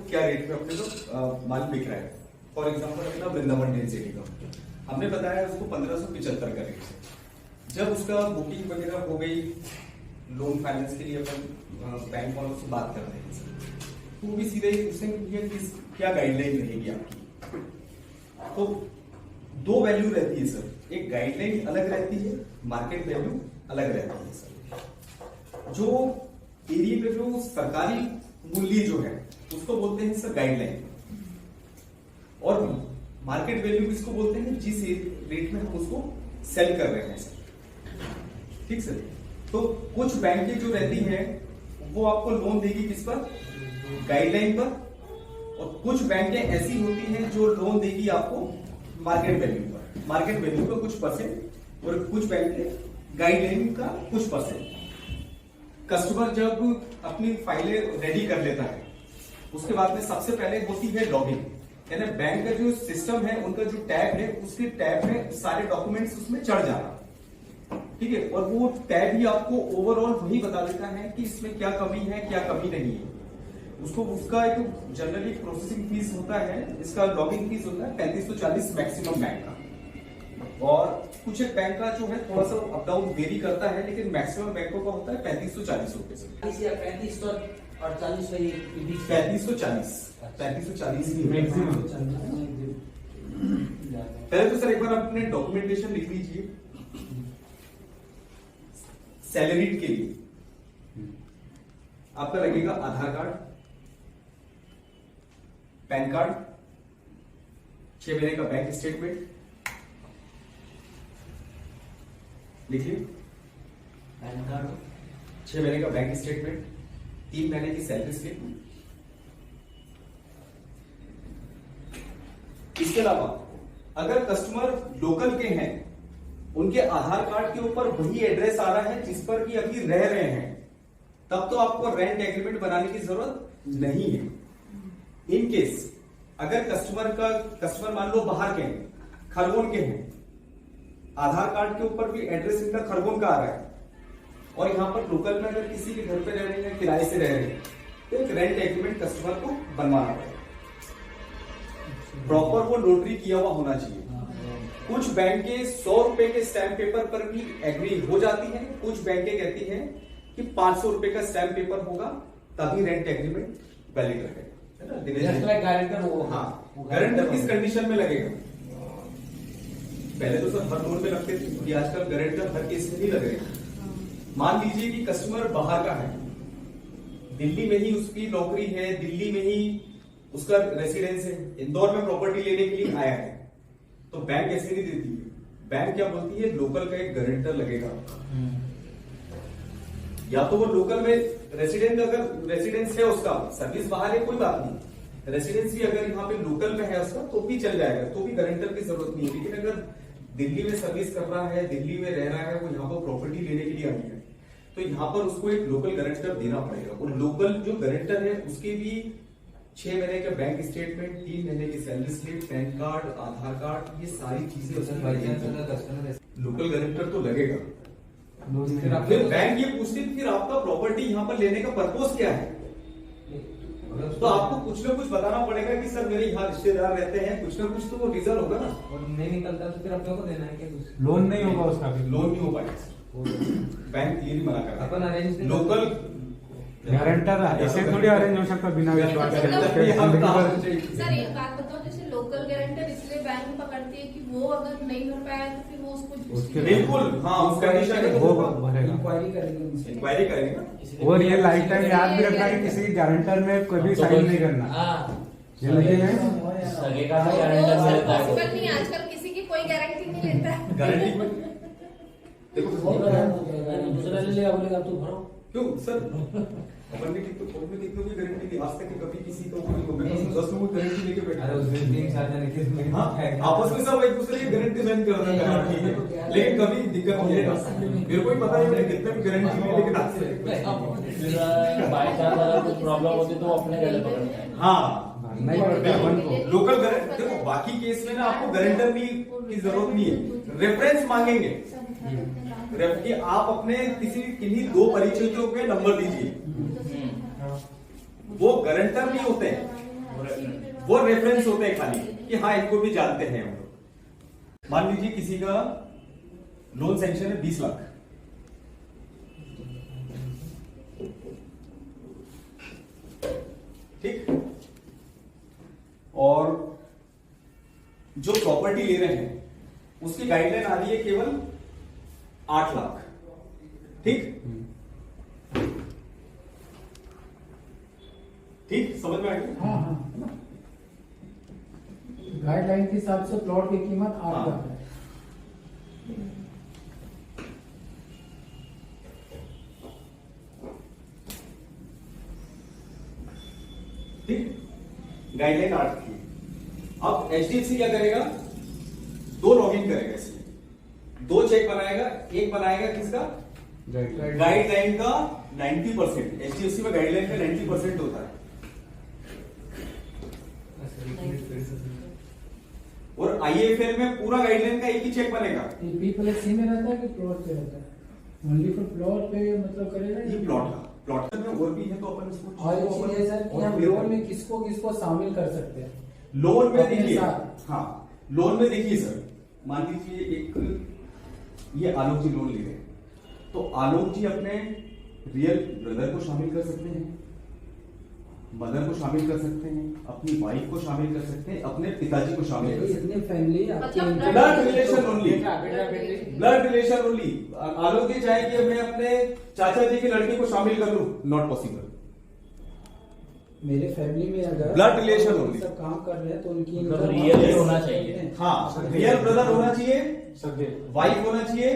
क्या रेट पे अपने को माल बिक रहा है। फॉर एग्जाम्पल अपना वृंदावन डेंसिटी का हमने बताया उसको 1575 का रेट है। जब उसका बुकिंग वगैरह हो गई, लोन फाइनेंस के लिए अपन बैंक वालों से बात कर रहे हैं सर, तो भी सीधे उसने क्या गाइडलाइन रहेगी आपकी। तो दो वैल्यू रहती है सर, एक गाइडलाइन अलग रहती है, मार्केट वैल्यू अलग रहती है सर। जो एरिया पे जो सरकारी मूल्य जो है उसको बोलते हैं सर गाइडलाइन, और मार्केट वैल्यू किसको बोलते हैं, जिस रेट में हम उसको सेल कर रहे हैं सर। ठीक सर। तो कुछ बैंकें जो रहती हैं वो आपको लोन देगी किस पर, गाइडलाइन पर, और कुछ बैंकें ऐसी होती हैं जो लोन देगी आपको मार्केट वैल्यू पर, मार्केट वैल्यू का कुछ परसेंट, और कुछ बैंकें गाइडलाइन का कुछ परसेंट। कस्टमर जब अपनी फाइलें रेडी कर लेता है उसके बाद में सबसे पहले होती है लॉगिंग, यानी बैंक का जो सिस्टम है उनका जो टैब है उसके टैब में सारे डॉक्यूमेंट्स उसमें चढ़ जाना, ठीक है। और वो टैब ही आपको ओवरऑल वही बता देता है कि इसमें क्या कमी है क्या कमी नहीं है। उसको उसका एक जनरली प्रोसेसिंग फीस होता है, इसका लॉगिंग फीस होता है 3540 मैक्सिमम बैंक का, और कुछ एक बैंक का जो है थोड़ा सा अप डाउन वेरी करता है, लेकिन मैक्सिमम बैंकों का होता है 3540 रुपए से। 35 और 40 के बीच 3540 मैक्सिमम। पहले तो सर एक बार अपने डॉक्यूमेंटेशन लिख लीजिए। सैलरी के लिए आपका लगेगा आधार कार्ड, पैन कार्ड, 6 महीने का बैंक स्टेटमेंट लिखिए, पैन कार्ड, 6 महीने का बैंक स्टेटमेंट, 3 महीने की सैलरी स्लिप। इसके अलावा अगर कस्टमर लोकल के हैं, उनके आधार कार्ड के ऊपर वही एड्रेस आ रहा है जिस पर कि अभी रह रहे हैं, तब तो आपको रेंट एग्रीमेंट बनाने की जरूरत नहीं है। इन केस अगर कस्टमर मान लो बाहर के हैं, खरगोन के हैं, आधार कार्ड के ऊपर भी एड्रेस इनका खरगोन का आ रहा है, और यहाँ पर लोकल में अगर किसी के घर पे रह रहे हैं, किराए से रह रहे हैं, तो एक रेंट एग्रीमेंट कस्टमर को बनवाना पड़ेगा। प्रॉपर वो नोटरी किया हुआ होना चाहिए। कुछ बैंकें 100 रुपए के स्टैम्प पेपर पर भी एग्री हो जाती हैं, कुछ बैंकें कहती हैं कि 500 रुपए का स्टैम्प पेपर होगा तभी रेंट एग्रीमेंट वैलिड रहेगा। गारंटर किस कंडीशन में लगेगा? पहले तो सर हर लोन में लगते थे, क्योंकि आजकल गारंटर हर केस में नहीं लग रहे। मान लीजिए कि कस्टमर बाहर का है, दिल्ली में ही उसकी नौकरी है, दिल्ली में ही उसका रेसिडेंस है, इंदौर में प्रॉपर्टी लेने के लिए आया है, तो बैंक ऐसे नहीं देती है। बैंक क्या बोलती है, लोकल का एक गारंटर लगेगा। या तो वो लोकल में अगर रेसिडेंस है उसका, सर्विस बाहर है कोई बात नहीं, रेसिडेंस भी अगर यहाँ पे लोकल में है उसका तो भी चल जाएगा, तो भी गारंटर की जरूरत नहीं है। लेकिन अगर दिल्ली में सर्विस कर रहा है, दिल्ली में रह रहा है, वो यहाँ पर प्रॉपर्टी लेने के लिए आई है, तो यहाँ पर उसको एक लोकल गारंटर देना पड़ेगा। और लोकल जो गारंटर है उसके भी 6 महीने का बैंक स्टेटमेंट, 3 महीने की सैलरी स्लिप, पैन कार्ड, आधार कार्ड, ये सारी चीजें लोकल गारंटर तो लगेगा। फिर बैंक ये पूछती फिर आपका प्रॉपर्टी यहाँ पर लेने का पर्पस क्या है, तो आपको कुछ ना कुछ बताना पड़ेगा कि सर मेरे यहाँ रिश्तेदार रहते हैं, कुछ ना कुछ तो वो रीजन होगा ना। और नहीं निकलता तो फिर अपने को देना है क्या? लोन नहीं होगा उसका, लोन नहीं हो पाएगा, बैंक क्लियर मना कर रहा है। अपन अरेंज लोकल गारंटर ऐसे थोड़ी अरेंज हो सकता बिना विश्वास के। सर एक बात बताओ, जैसे लोकल गारंटर इसलिए बैंक पकड़ती है कि वो अगर नहीं भर पाया तो फिर वो उसको बिल्कुल हाँ उस कंडीशन में वो भरेगा, इंक्वायरी करेगा। और ये लाइफ टाइम याद भी रखना कि किसी गारंटर में कोई भी साइन नहीं करना। ये लेकिन है पॉसिबल नहीं, आजकल किसी की कोई गारंटी नहीं लेता है। गारंटी देखो दूसरा ले लिया, बोलेगा तू भरो क्यों सर, अपन ने कितने की गारंटी दी आज तक, कभी किसी को 10 लोग गारंटी लेके बैठे। अरे उसमें 3-4 जने किस में आपस में सब एक दूसरे की गारंटी साइन कर रहे हैं, ठीक है, लेकिन कभी दिक्कत नहीं है। मेरे को ही पता है कितने भी गारंटी ले, लेकिन आज से बाय चांस अगर कुछ प्रॉब्लम होती तो अपने गले पकड़ते हैं। हाँ नहीं पड़ता अपन को। लोकल गारंटर देखो, बाकी केस में ना आपको गारंटर की जरूरत नहीं है, रेफरेंस मांगेंगे कि आप अपने किन्हीं 2 परिचितों के नंबर दीजिए, वो गारंटर नहीं होते हैं, वो रेफरेंस होते हैं खाली कि हाँ इनको भी जानते हैं हम लोग। मान लीजिए किसी का लोन सैंक्शन है 20 लाख, ठीक, और जो प्रॉपर्टी ले रहे हैं उसकी गाइडलाइन आ रही है केवल 8 लाख, ठीक ठीक, समझ में आ गया? हाँ हाँ, गाइडलाइन के हिसाब से प्लॉट की कीमत 8 लाख है। ठीक, गाइडलाइन 8 की। अब एचडीएफसी क्या करेगा, 2 लॉगिन करेगा इसमें, 2 चेक बनाएगा, एक बनाएगा किसका, गाइडलाइन का 90%। एचडीएफसी में गाइडलाइन का 90% होता है, और आईएफएल में पूरा गाइडलाइन का एक ही चेक बनेगा। ये P प्लस C में रहता है कि प्लॉट पे रहता है? ओनली फॉर प्लॉट पे मतलब करेगा ये प्लॉट का, प्लॉट में और भी है तो अपन इसको और एक चीज है सर कि हम लोन में किसको किसको शामिल कर सकते हैं? लोन में अपने देखिए, साथ। हाँ लोन में देखिए सर, मान लीजिए एक ये आलोक जी लोन ले रहे हैं, तो आलोक जी अपने रियल ब्रदर को शामिल कर सकते हैं, मदर को शामिल कर सकते हैं, अपनी वाइफ को शामिल कर सकते हैं, अपने पिताजी को शामिल कर सकते इतनी फैमिली आपकी मतलब income- blood relation only, blood relation only. Alok ji चाहे कि मैं अपने चाचा जी की लड़की को शामिल कर लूं, नॉट पॉसिबल। मेरे फैमिली में अगर Blood relation only। सब काम कर रहे हैं तो उनकी मतलब income- real ही होना चाहिए। हाँ, रियल ब्रदर होना चाहिए, वाइफ होना चाहिए,